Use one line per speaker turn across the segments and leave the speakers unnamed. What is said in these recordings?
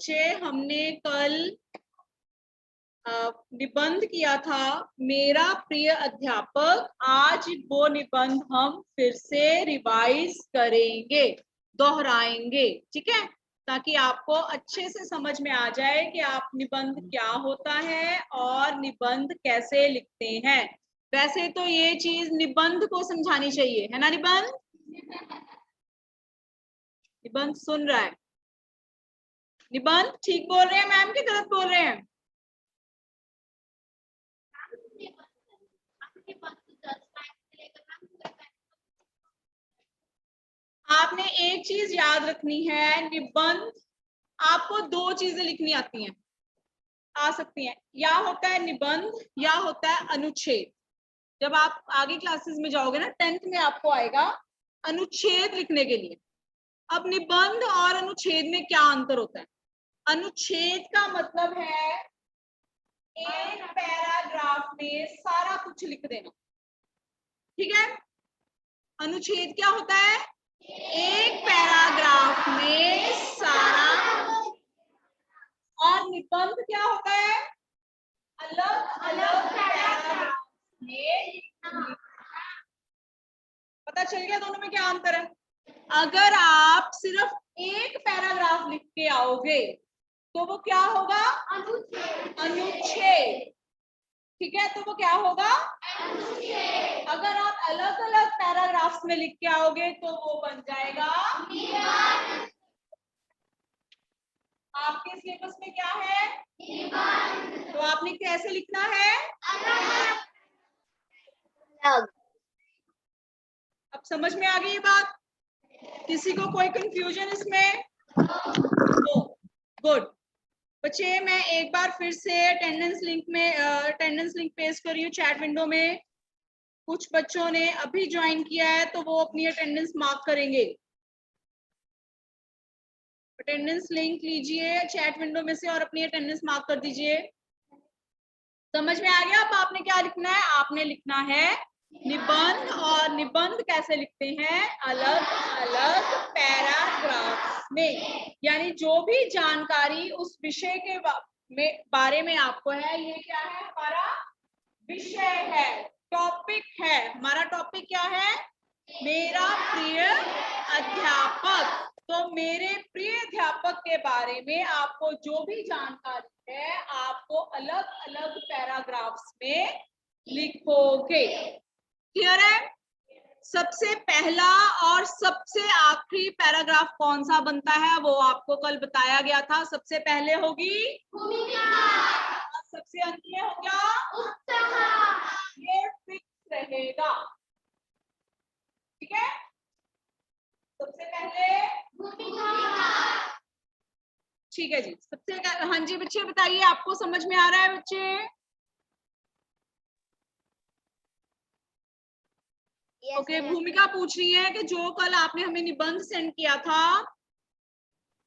बच्चे हमने कल निबंध किया था मेरा प्रिय अध्यापक। आज वो निबंध हम फिर से रिवाइज करेंगे, दोहराएंगे, ठीक है, ताकि आपको अच्छे से समझ में आ जाए कि आप निबंध क्या होता है और निबंध कैसे लिखते हैं। वैसे तो ये चीज निबंध को समझानी चाहिए, है ना? निबंध निबंध सुन रहा है? निबंध ठीक बोल रहे हैं मैम कि गलत बोल रहे हैं? आपने एक चीज याद रखनी है, निबंध आपको दो चीजें लिखनी आती हैं, आ सकती हैं, या होता है निबंध या होता है अनुच्छेद। जब आप आगे क्लासेस में जाओगे ना, 10th में आपको आएगा अनुच्छेद लिखने के लिए। अब निबंध और अनुच्छेद में क्या अंतर होता है? अनुच्छेद का मतलब है एक पैराग्राफ में सारा कुछ लिख देना, ठीक है? अनुच्छेद क्या होता है? एक पैराग्राफ में सारा। और निबंध क्या होता है? अलग अलग पैराग्राफ में। पता चल गया दोनों में क्या अंतर है? अगर आप सिर्फ एक पैराग्राफ लिख के आओगे तो वो क्या होगा? अनुच्छेद। ठीक है, तो वो क्या होगा? अनुच्छेद। अगर आप अलग अलग पैराग्राफ्स में लिख के आओगे तो वो बन जाएगा निबंध। आपके सिलेबस में क्या है? निबंध। तो आपने कैसे लिखना है? अलग। अब समझ में आ गई ये बात? किसी को कोई कंफ्यूजन इसमें? गुड बच्चे, मैं एक बार फिर से अटेंडेंस लिंक पेस्ट कर रही हूँ चैट विंडो में। कुछ बच्चों ने अभी ज्वाइन किया है तो वो अपनी अटेंडेंस मार्क करेंगे। अटेंडेंस लिंक लीजिए चैट विंडो में से और अपनी अटेंडेंस मार्क कर दीजिए। समझ में आ गया? अब आपने क्या लिखना है? आपने लिखना है निबंध। और निबंध कैसे लिखते हैं? अलग अलग पैराग्राफ में। यानी जो भी जानकारी उस विषय के बारे में आपको है, ये क्या है? हमारा विषय है, टॉपिक है। हमारा टॉपिक क्या है? मेरा प्रिय अध्यापक। तो मेरे प्रिय अध्यापक के बारे में आपको जो भी जानकारी है, आपको अलग अलग पैराग्राफ्स में लिखोगे। क्लियर है? सबसे पहला और सबसे आखिरी पैराग्राफ कौन सा बनता है वो आपको कल बताया गया था। सबसे पहले होगी भूमिका, सबसे अंत में हो गया उत्साह। ये फिक्स रहेगा, ठीक है? सबसे पहले भूमिका, ठीक है जी। सबसे हाँ जी बच्चे बताइए, आपको समझ में आ रहा है बच्चे? ओके, भूमिका पूछ रही है कि जो कल आपने हमें निबंध सेंड किया था,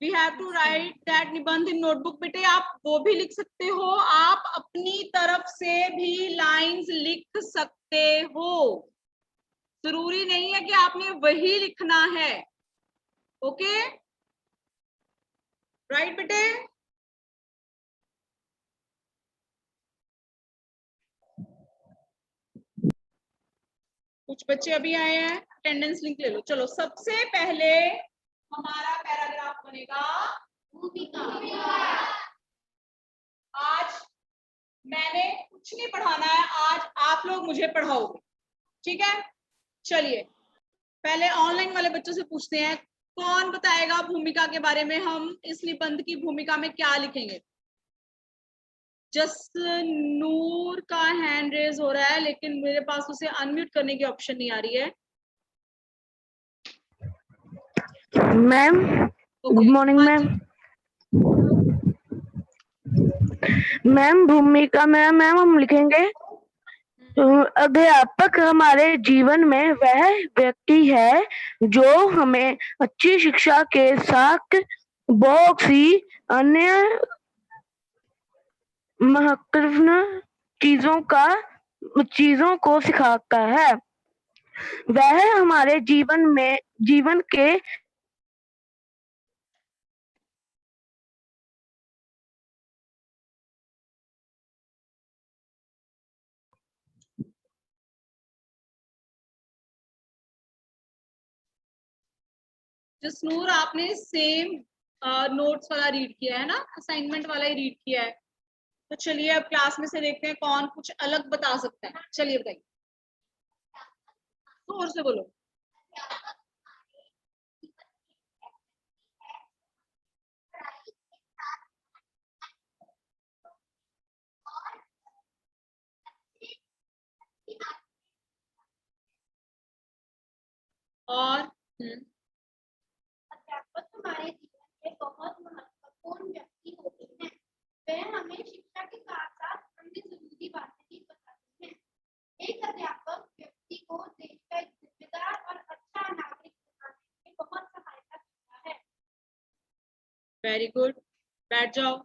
we have to write that निबंध इन नोटबुक। बेटे आप वो भी लिख सकते हो, आप अपनी तरफ से भी लाइंस लिख सकते हो। जरूरी नहीं है कि आपने वही लिखना है। ओके राइट बेटे? कुछ बच्चे अभी आए हैं, अटेंडेंस लिंक ले लो। चलो, सबसे पहले हमारा पैराग्राफ बनेगा भूमिका। आज मैंने कुछ नहीं पढ़ाना है, आज आप लोग मुझे पढ़ाओगे, ठीक है? चलिए पहले ऑनलाइन वाले बच्चों से पूछते हैं, कौन बताएगा भूमिका के बारे में? हम इस निबंध की भूमिका में क्या लिखेंगे? जस्ट नूर का हैंड रेज हो रहा है, लेकिन मेरे पास उसे अनम्यूट करने की ऑप्शन नहीं आ रही है।
Ma'am good morning ma'am. Ma'am भूमिका में मैम हम लिखेंगे अध्यापक हमारे जीवन में वह व्यक्ति है जो हमें अच्छी शिक्षा के साथ बहुत सी अन्य महत्वपूर्ण चीजों को सिखाता है। वह हमारे जीवन के
जसनूर आपने सेम नोट्स वाला रीड किया है ना, असाइनमेंट वाला ही रीड किया है। तो चलिए अब क्लास में से देखते हैं कौन कुछ अलग बता सकता है। चलिए बताइए, जोर से बोलो। और
अध्यापक हमारे जीवन के बहुत महत्वपूर्ण व्यक्ति होते हैं। वह हमें शिक्षा के साथ साथ अन्य जरूरी बातें भी बताते हैं। एक अध्यापक व्यक्ति को देश का एक जिम्मेदार और अच्छा नागरिक बनाने में बहुत सहायता करता है।
वेरी गुड, बैठ जाओ।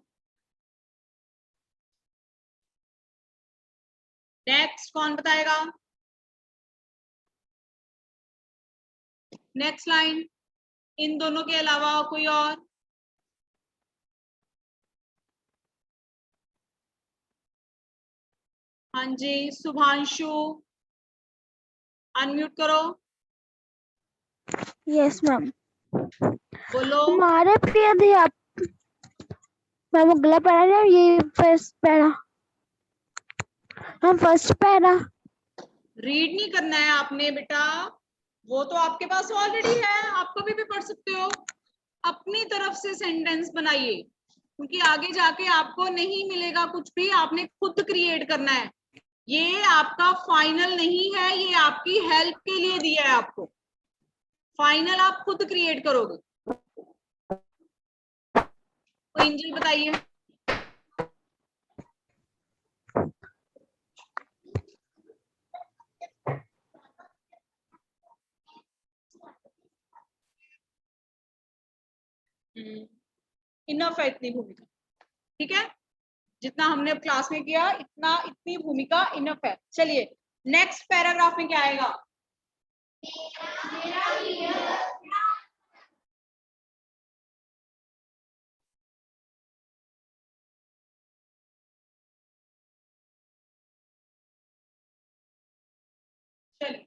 नेक्स्ट कौन बताएगा? नेक्स्ट लाइन, इन दोनों के अलावा कोई और? हाँ जी, शुभांशु, अनम्यूट करो।
Yes ma'am.
बोलो।
हमारे प्रिय अध्यापक, मैम अगला पैरा है, ये फर्स्ट पैरा, हम फर्स्ट पैरा।
रीड नहीं करना है आपने बेटा, वो तो आपके पास ऑलरेडी है, आप कभी भी पढ़ सकते हो। अपनी तरफ से सेंटेंस बनाइए, क्योंकि आगे जाके आपको नहीं मिलेगा कुछ भी, आपने खुद क्रिएट करना है। ये आपका फाइनल नहीं है, ये आपकी हेल्प के लिए दिया है आपको। फाइनल आप खुद क्रिएट करोगे। तो एंजल बताइए। इनफ है इतनी भूमिका, ठीक है? जितना हमने अब क्लास में किया इतनी भूमिका इनफ है। चलिए नेक्स्ट पैराग्राफ में क्या आएगा? चलिए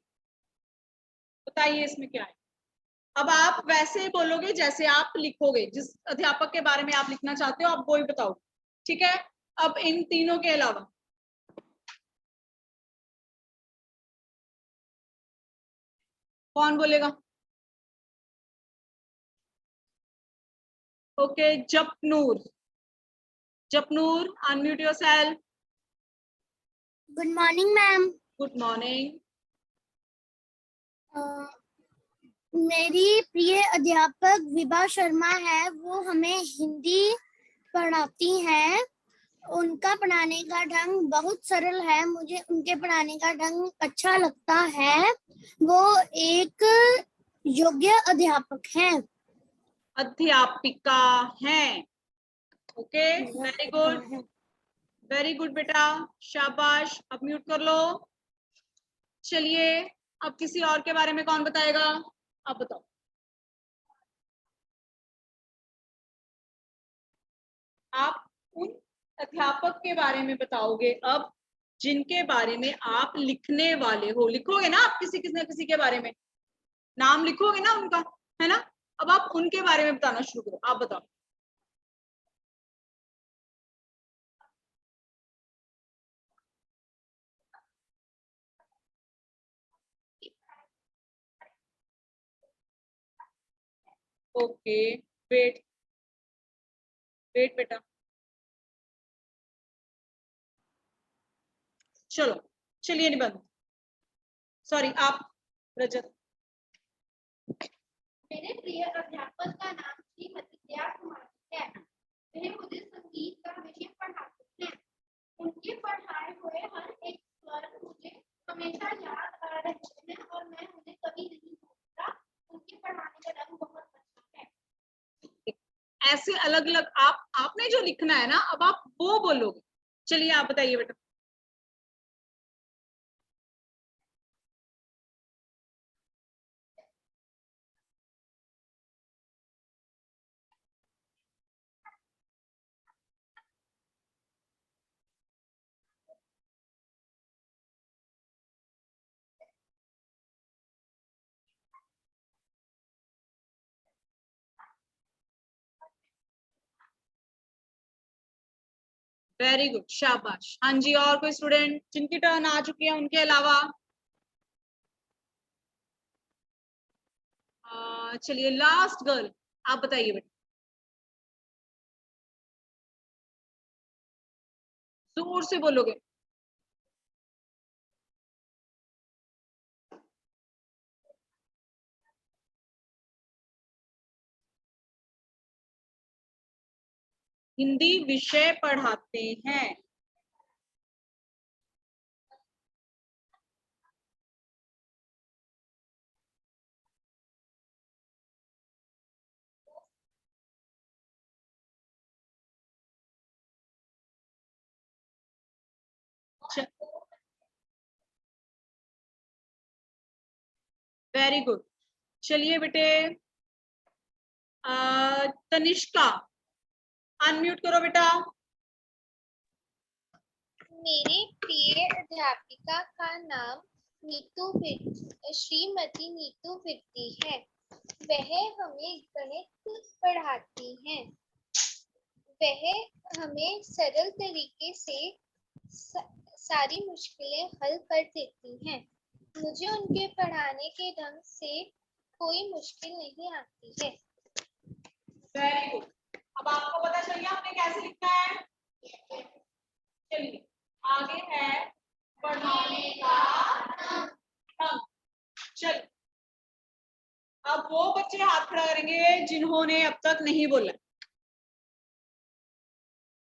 बताइए इसमें क्या है। अब आप वैसे बोलोगे जैसे आप लिखोगे, जिस अध्यापक के बारे में आप लिखना चाहते हो आप वो ही बताओ, ठीक है? अब इन तीनों के अलावा कौन बोलेगा? Okay, Japnoor. Japnoor, unmute yourself.
Good morning ma'am.
Good morning.
मेरी प्रिय अध्यापक विभा शर्मा है, वो हमें हिंदी पढ़ाती हैं। उनका पढ़ाने का ढंग बहुत सरल है, मुझे उनके पढ़ाने का ढंग अच्छा लगता है। वो एक योग्य अध्यापक हैं।
अध्यापिका हैं। Okay, very good, very good बेटा, शाबाश। अब म्यूट कर लो। चलिए अब किसी और के बारे में कौन बताएगा? आप बताओ। आप उन अध्यापक के बारे में बताओगे अब जिनके बारे में आप लिखने वाले हो। लिखोगे ना आप किसी किसी न किसी के बारे में, नाम लिखोगे ना उनका, है ना? अब आप उनके बारे में बताना शुरू करो। आप बताओ। ओके, वेट वेट बेटा। चलो चलिए निबंध। सॉरी आप, रजत।
मेरे प्रिय अध्यापक का नाम श्रीमती दया कुमारी है। वे मुझे संगीत का विषय पढ़ाते हैं। उनके पढ़ाए हुए हर एक स्वर मुझे हमेशा याद आ रहे हैं और मैं उन्हें कभी नहीं भूलता। उनके पढ़ाने का ढंग बहुत अच्छा है।
ऐसे अलग अलग आपने जो लिखना है ना, अब आप वो बोलोगे। चलिए आप बताइए बेटा। वेरी गुड, शाबाश। हाँ जी, और कोई स्टूडेंट जिनकी टर्न आ चुकी है उनके अलावा? चलिए, लास्ट गर्ल, आप बताइए बेटा, जोर से बोलोगे। हिंदी विषय पढ़ाते हैं। Very good. चलिए बेटे, तनिष्का, अनम्यूट करो बेटा।
मेरी प्रिय अध्यापिका का नाम श्रीमती नीतू विरती है। वह हमें गणित पढ़ाती हैं। वह हमें सरल तरीके से सारी मुश्किलें हल कर देती हैं। मुझे उनके पढ़ाने के ढंग से कोई मुश्किल नहीं आती है।
Very good. अब आपको पता चल गया हमने कैसे लिखना है। चलिए, आगे है पढ़ाने का ढंग। चलिए, अब वो बच्चे हाथ खड़ा करेंगे जिन्होंने अब तक नहीं बोला,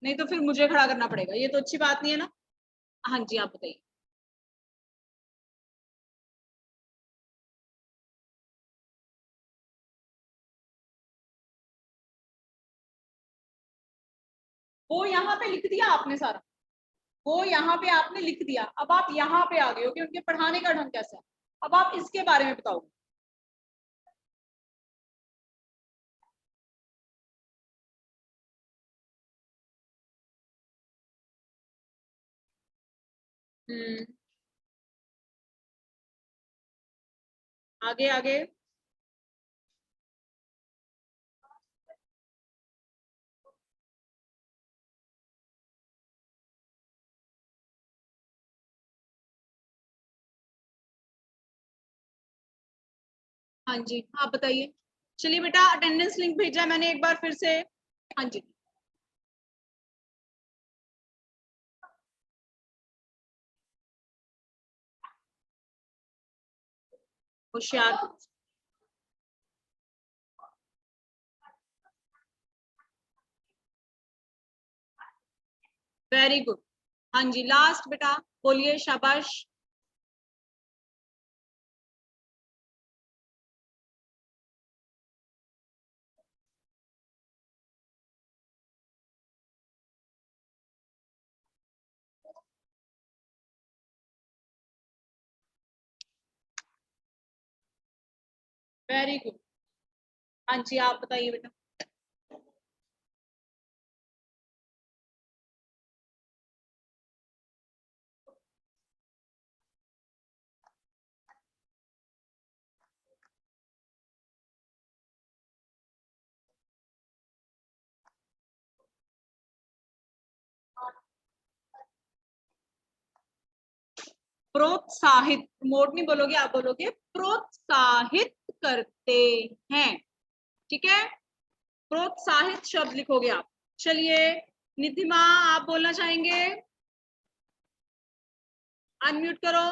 नहीं तो फिर मुझे खड़ा करना पड़ेगा, ये तो अच्छी बात नहीं है ना। हाँ जी, आप बताइए। वो यहाँ पे लिख दिया आपने सारा, वो यहाँ पे आपने लिख दिया। अब आप यहाँ पे आ गए हो कि उनके पढ़ाने का ढंग कैसा है। अब आप इसके बारे में बताओ। आगे आगे। हाँ जी, आप बताइए। चलिए बेटा, अटेंडेंस लिंक भेजा है मैंने एक बार फिर से। हाँ जी, होशियार। Very good. हाँ जी, लास्ट बेटा बोलिए, शाबाश। Very good. हाँ जी, आप बताइए बेटा। प्रोत्साहित, प्रमोट नहीं बोलोगे, आप बोलोगे प्रोत्साहित करते हैं। ठीक है, प्रोत्साहित शब्द लिखोगे आप। चलिए, निधिमा, आप बोलना चाहेंगे? अनम्यूट करो।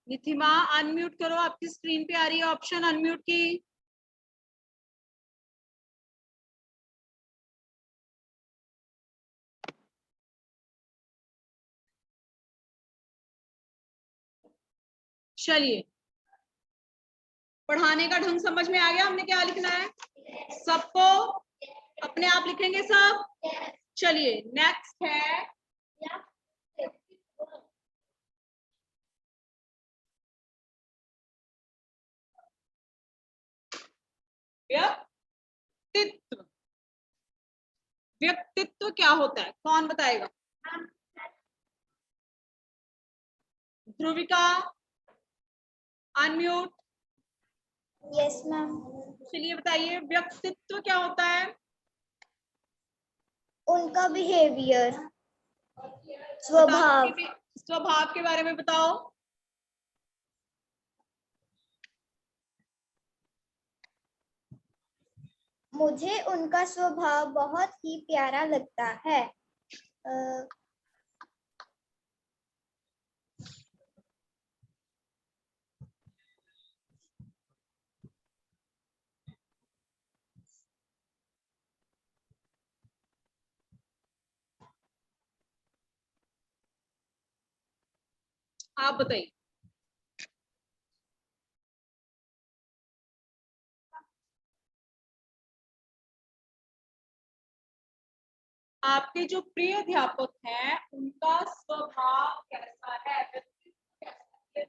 निधिमा, अनम्यूट करो, आपकी स्क्रीन पे आ रही है ऑप्शन अनम्यूट की। चलिए, पढ़ाने का ढंग समझ में आ गया हमने क्या लिखना है? सबको अपने आप लिखेंगे सब। चलिए, नेक्स्ट है व्यक्तित्व। व्यक्तित्व क्या होता है, कौन बताएगा? ध्रुविका, अनम्यूट।
Yes ma'am.
चलिए बताइए, व्यक्तित्व क्या होता है?
उनका बिहेवियर,
बताओ,
स्वभाव।
स्वभाव के बारे में बताओ।
मुझे उनका स्वभाव बहुत ही प्यारा लगता है।
आप बताइए। आपके जो प्रिय अध्यापक हैं उनका स्वभाव कैसा है, व्यक्तित्व कैसा है?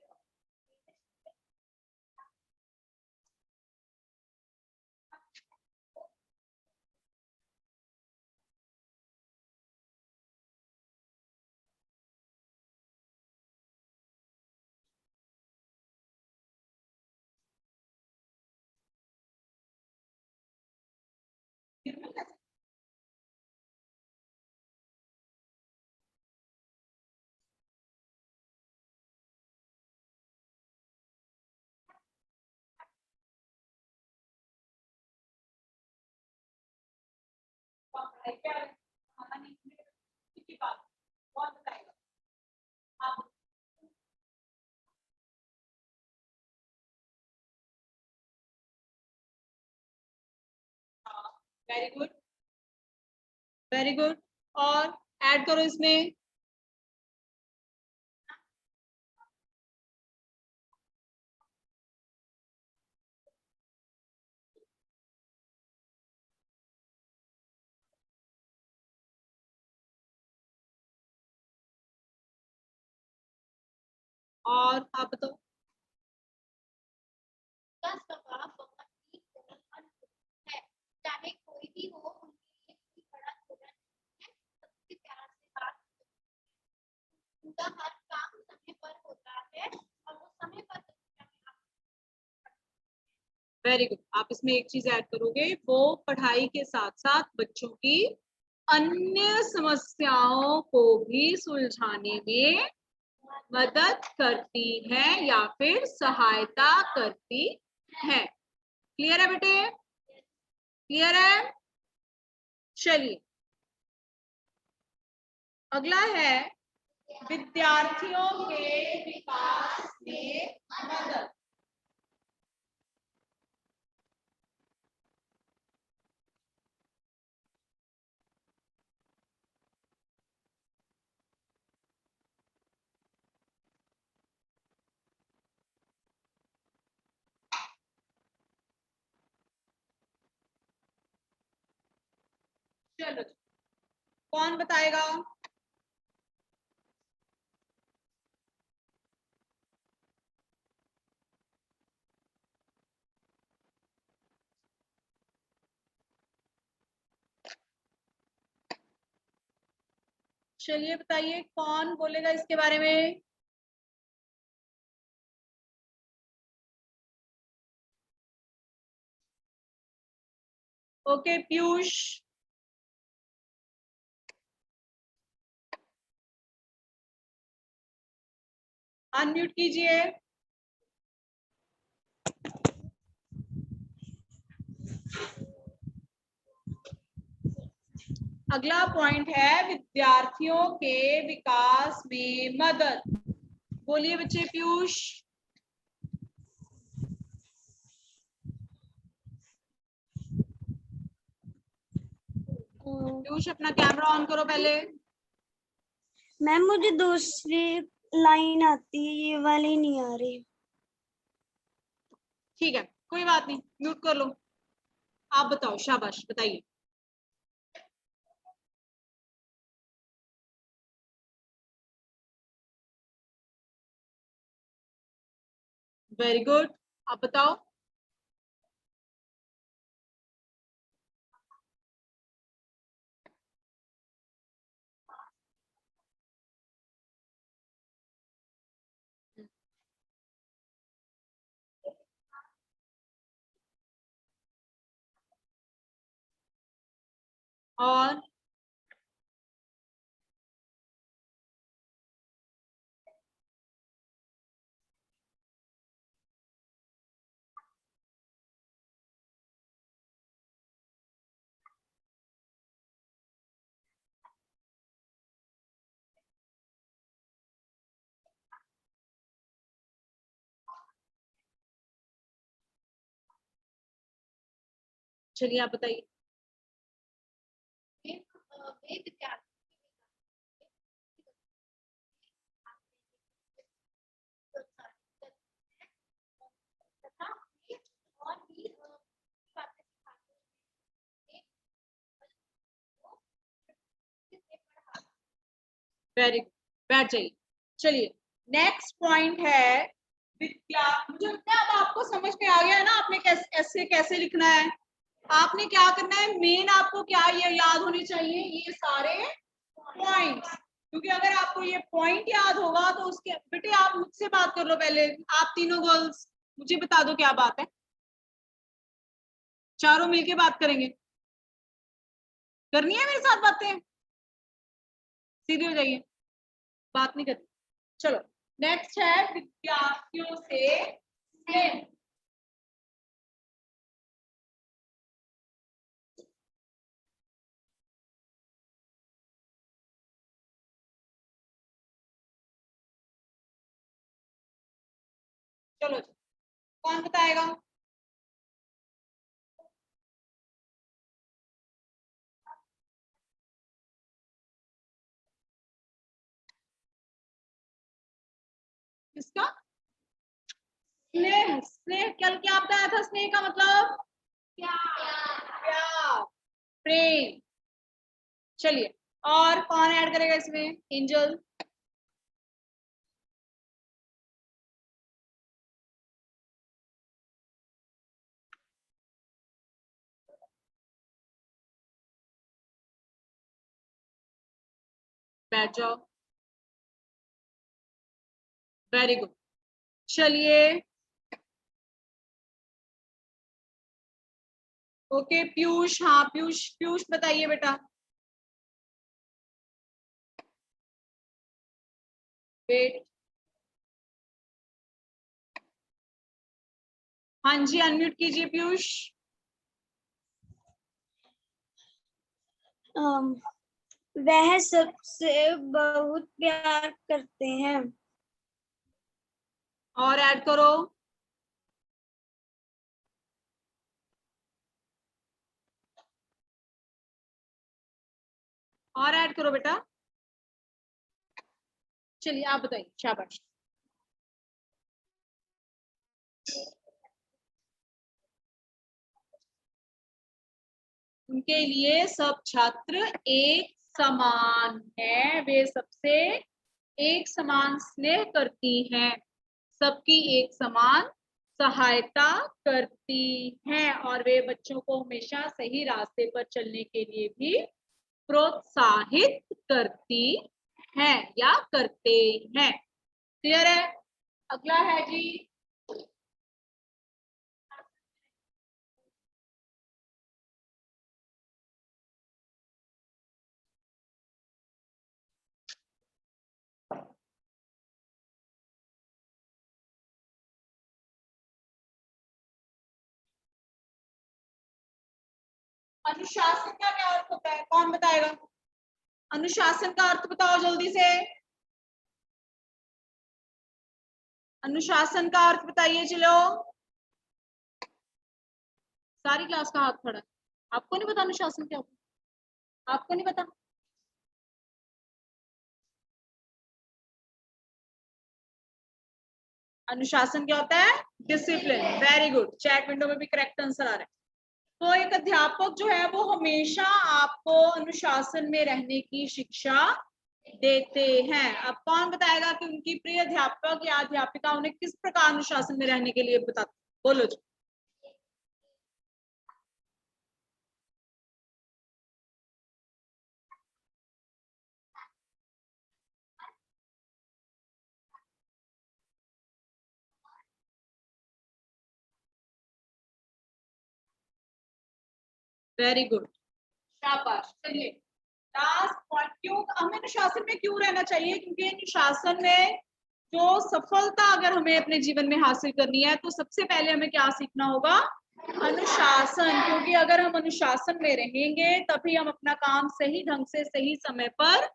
कौन बताएगा? आप। Very good, very good. और ऐड करो इसमें। और आप बताओ।
का स्वभाव बहुत ही सरल और मधुर है। चाहे कोई भी हो, उनके लिए कोई बड़ा छोटा नहीं है, सबसे प्यार से बात करते हैं। उनका हर काम समय पर होता है और वो समय पर
वेरी गुड। आप इसमें एक चीज ऐड करोगे, वो पढ़ाई के साथ साथ बच्चों की अन्य समस्याओं को भी सुलझाने में मदद करती है या फिर सहायता करती है। क्लियर है बेटे? क्लियर है? चलिए, अगला है विद्यार्थियों के विकास में मदद। चलो, कौन बताएगा? चलिए बताइए, कौन बोलेगा इसके बारे में? ओके, पीयूष। अनम्यूट कीजिए। अगला पॉइंट है विद्यार्थियों के विकास में मदद। बोलिए बच्चे, पीयूष। पीयूष, अपना कैमरा ऑन करो पहले।
मैम मुझे दूसरी लाइन आती है, ये वाली नहीं आ रही।
ठीक है, कोई बात नहीं, म्यूट कर लो। आप बताओ, शाबाश, बताइए। Very good. आप बताओ। और चलिए आप बताइए।
वे विद्यार्थी तथा और भी बातें सिखाते हैं।
वेरी गुड, बैठ जाइए। चलिए नेक्स्ट पॉइंट है विद्या। मुझे लगता है अब आपको समझ में आ गया है ना आपने कैसे ऐसे कैसे लिखना है। आपने क्या करना है, मेन आपको क्या ये याद होने चाहिए, ये सारे पॉइंट्स। क्योंकि अगर आपको ये पॉइंट याद होगा तो उसके बेटे आप मुझसे बात कर लो पहले, आप तीनों गर्ल्स मुझे बता दो क्या बात है, चारों मिलके बात करेंगे। करनी है मेरे साथ बातें, सीधे हो जाइए, बात नहीं करनी। चलो नेक्स्ट है विद्यार्थियों से स्नेह। चलो जी, कौन बताएगा? किसका? स्नेह। स्नेह कल क्या बताया था, स्नेह का मतलब प्यार, प्रेम। चलिए और कौन ऐड करेगा इसमें? एंजल। बैठ जाओ, वेरी गुड। चलिए ओके पीयूष, हाँ पीयूष, पीयूष बताइए बेटा। वेट, हाँ जी अनम्यूट कीजिए पीयूष।
वह सबसे बहुत प्यार करते हैं।
और ऐड करो। और ऐड करो बेटा। चलिए आप बताइए, शाबाश। उनके लिए सब छात्र एक समान है, वे सबसे एक समान स्नेह करती हैं, सबकी एक समान सहायता करती हैं और वे बच्चों को हमेशा सही रास्ते पर चलने के लिए भी प्रोत्साहित करती हैं या करते हैं। क्लियर है? अगला है जी अनुशासन का क्या अर्थ होता है, कौन बताएगा? अनुशासन का अर्थ बताओ जल्दी से। अनुशासन का अर्थ बताइए चलो। सारी क्लास का हाथ खड़ा है। आपको नहीं पता अनुशासन क्या होता है? आपको नहीं पता? अनुशासन क्या होता है? Discipline. Very good, chat window में भी करेक्ट आंसर आ रहा है। तो एक अध्यापक जो है वो हमेशा आपको अनुशासन में रहने की शिक्षा देते हैं। अब कौन बताएगा कि उनकी प्रिय अध्यापक या अध्यापिका उन्हें किस प्रकार अनुशासन में रहने के लिए बताते? बोलो जी। वेरी गुड, शाबाश। चलिए लास्ट पॉइंट, क्यों हमें अनुशासन में क्यों रहना चाहिए? क्योंकि अनुशासन में जो सफलता अगर हमें अपने जीवन में हासिल करनी है तो सबसे पहले हमें क्या सीखना होगा? अनुशासन। क्योंकि अगर हम अनुशासन में रहेंगे तभी हम अपना काम सही ढंग से सही समय पर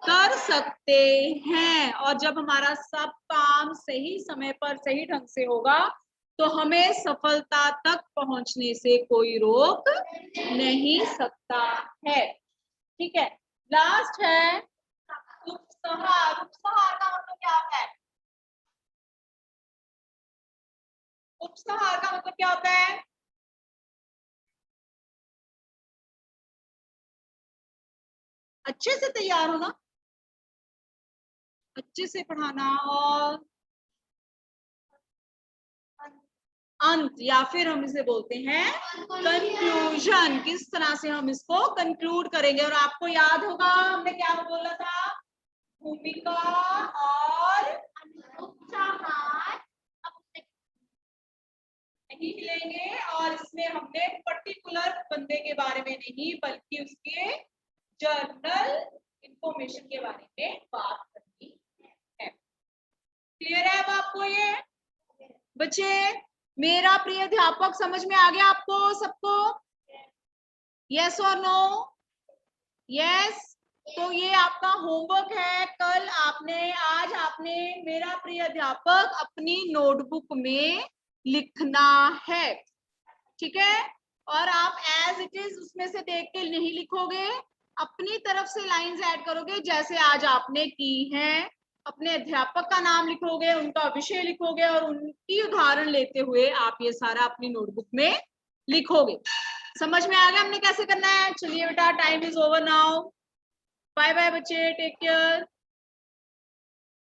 कर सकते हैं, और जब हमारा सब काम सही समय पर सही ढंग से होगा तो हमें सफलता तक पहुंचने से कोई रोक नहीं सकता है। ठीक है, लास्ट है उपसंहार। उपसंहार का मतलब क्या होता है? उपसंहार का मतलब क्या होता है? अच्छे से तैयार होना, अच्छे से पढ़ाना, और अंत, या फिर हम इसे बोलते हैं कंक्लूजन। किस तरह से हम इसको कंक्लूड करेंगे। और आपको याद होगा हमने क्या बोला था? भूमिका और
उपसंहार
नहीं लेंगे, और इसमें हमने पर्टिकुलर बंदे के बारे में नहीं बल्कि उसके जर्नल इंफॉर्मेशन के बारे में बात करनी है। क्लियर है अब आपको ये बच्चे? मेरा प्रिय अध्यापक समझ में आ गया आपको सबको? यस और नो? यस। तो ये आपका होमवर्क है। कल आपने, आज आपने मेरा प्रिय अध्यापक अपनी नोटबुक में लिखना है, ठीक है? और आप एज इट इज उसमें से देख के नहीं लिखोगे, अपनी तरफ से लाइंस ऐड करोगे जैसे आज आपने की हैं। अपने अध्यापक का नाम लिखोगे, उनका विषय लिखोगे, और उनकी उदाहरण लेते हुए आप ये सारा अपनी नोटबुक में लिखोगे। समझ में आ गया हमने कैसे करना है? चलिए बेटा, time is over now. Bye bye बच्चे, टेक केयर।